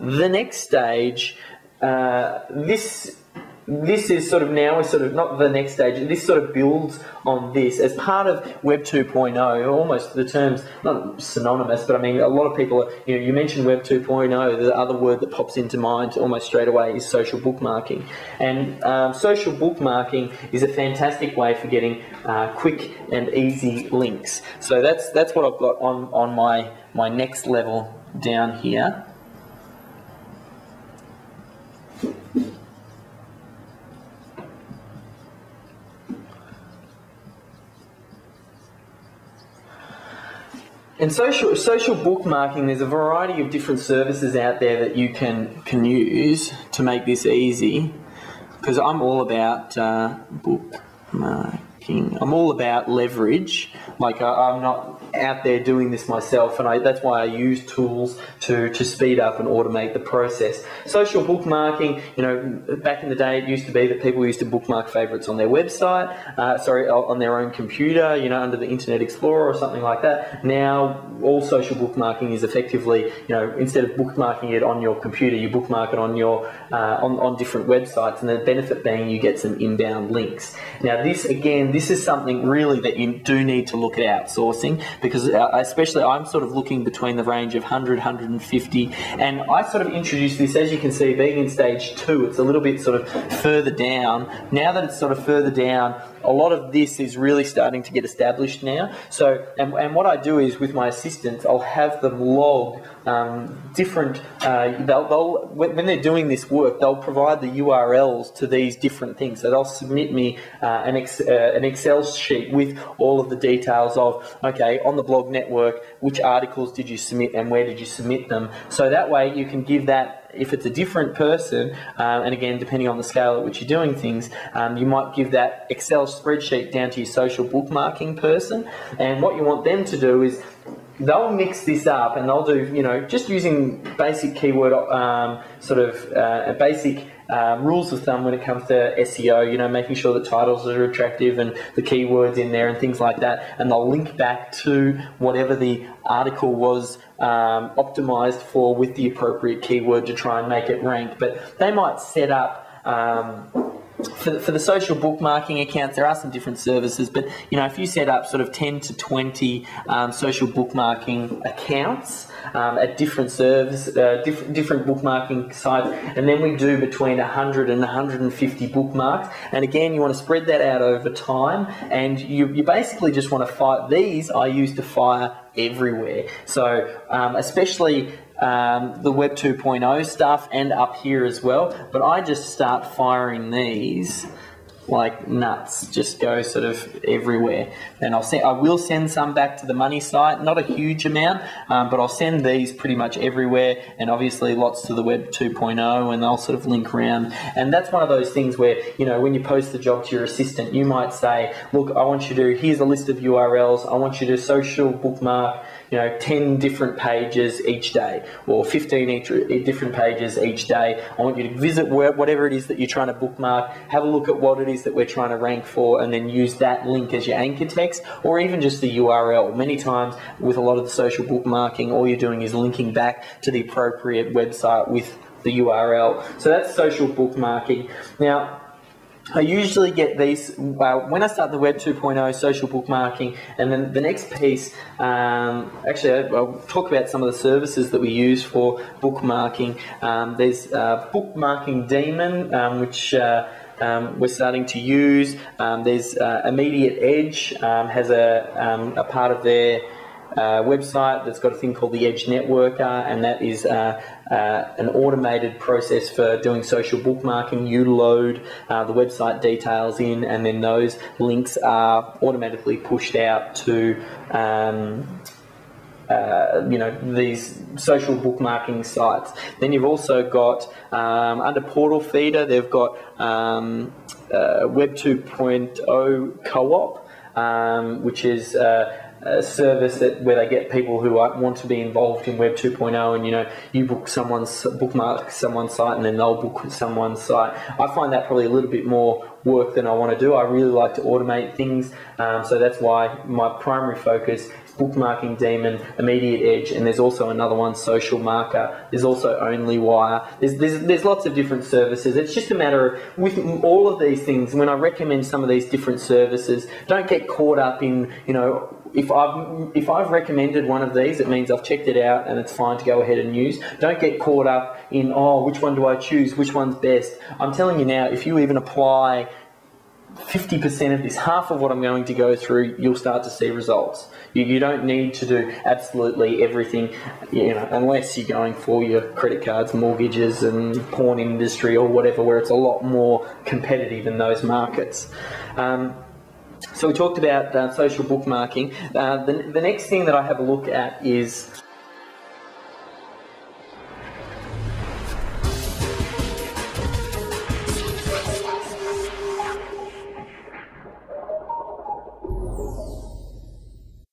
the next stage, this is sort of now is sort of not the next stage. This sort of builds on this as part of Web 2.0. Almost the terms not synonymous, but I mean a lot of people. You mentioned Web 2.0. The other word that pops into mind almost straight away is social bookmarking. And social bookmarking is a fantastic way for getting quick and easy links. So that's what I've got on my next level down here. In social bookmarking, there's a variety of different services out there that you can use to make this easy. Because I'm all about bookmarking. I'm all about leverage. Like I'm not out there doing this myself, and that's why I use tools to speed up and automate the process. Social bookmarking, back in the day it used to be that people used to bookmark favorites on their website, on their own computer, under the Internet Explorer or something like that. Now all social bookmarking is effectively, instead of bookmarking it on your computer, you bookmark it on your on different websites, and the benefit being you get some inbound links. Now this is something really that you do need to look at outsourcing, because especially I'm sort of looking between the range of 100, 150, and I sort of introduced this, as you can see, being in stage 2, it's a little bit sort of further down. Now that it's sort of further down, a lot of this is really starting to get established now. So, and what I do is with my assistants, I'll have them log different, when they're doing this work, they'll provide the URLs to these different things. So they'll submit me an Excel sheet with all of the details of, okay, on the blog network, which articles did you submit and where did you submit them? So that way you can give that, if it's a different person, and again, depending on the scale at which you're doing things, you might give that Excel spreadsheet down to your social bookmarking person. And what you want them to do is they'll mix this up, and they'll do, just using basic keyword, basic rules of thumb when it comes to SEO, making sure that titles are attractive and the keywords in there and things like that, and they'll link back to whatever the article was optimized for with the appropriate keyword to try and make it rank. But they might set up for the social bookmarking accounts, there are some different services, but if you set up sort of 10 to 20 social bookmarking accounts at different different bookmarking sites, and then we do between 100 and 150 bookmarks, and again you want to spread that out over time, and you basically just want to fire these. I use to fire everywhere, so especially the Web 2.0 stuff and up here as well, but I just start firing these like nuts, just go sort of everywhere. And I will send some back to the money site, not a huge amount, but I'll send these pretty much everywhere, and obviously lots to the Web 2.0, and they'll sort of link around. And that's one of those things where, when you post the job to your assistant, you might say, look, I want you to, here's a list of URLs, I want you to social bookmark 10 different pages each day, or 15 different pages each day. I want you to visit whatever it is that you're trying to bookmark, have a look at what it is that we're trying to rank for, and then use that link as your anchor text, or even just the URL. Many times with a lot of the social bookmarking, all you're doing is linking back to the appropriate website with the URL. So that's social bookmarking. Now, I usually get these when I start the Web 2.0 social bookmarking, and then the next piece, actually I'll talk about some of the services that we use for bookmarking. There's Bookmarking Daemon, which we're starting to use. There's Immediate Edge, has a part of their website that's got a thing called the Edge Networker, and that is an automated process for doing social bookmarking. You load the website details in, and then those links are automatically pushed out to these social bookmarking sites. Then you've also got under Portal Feeder, they've got Web 2.0 Co-op, which is service where they get people who want to be involved in Web 2.0, and you bookmark someone's site and then they'll book someone's site. I find that probably a little bit more work than I want to do. I really like to automate things, so that's why my primary focus is Bookmarking Daemon, Immediate Edge, and there's also another one, Social Marker. There's also OnlyWire. There's lots of different services. It's just a matter of, with all of these things, when I recommend some of these different services, don't get caught up in, if I've recommended one of these, it means I've checked it out and it's fine to go ahead and use. Don't get caught up in, which one do I choose? Which one's best? I'm telling you now, if you even apply 50% of this, half of what I'm going to go through, you'll start to see results. You don't need to do absolutely everything, unless you're going for your credit cards, mortgages, and porn industry or whatever, where it's a lot more competitive in those markets. So we talked about social bookmarking. The next thing that I have a look at is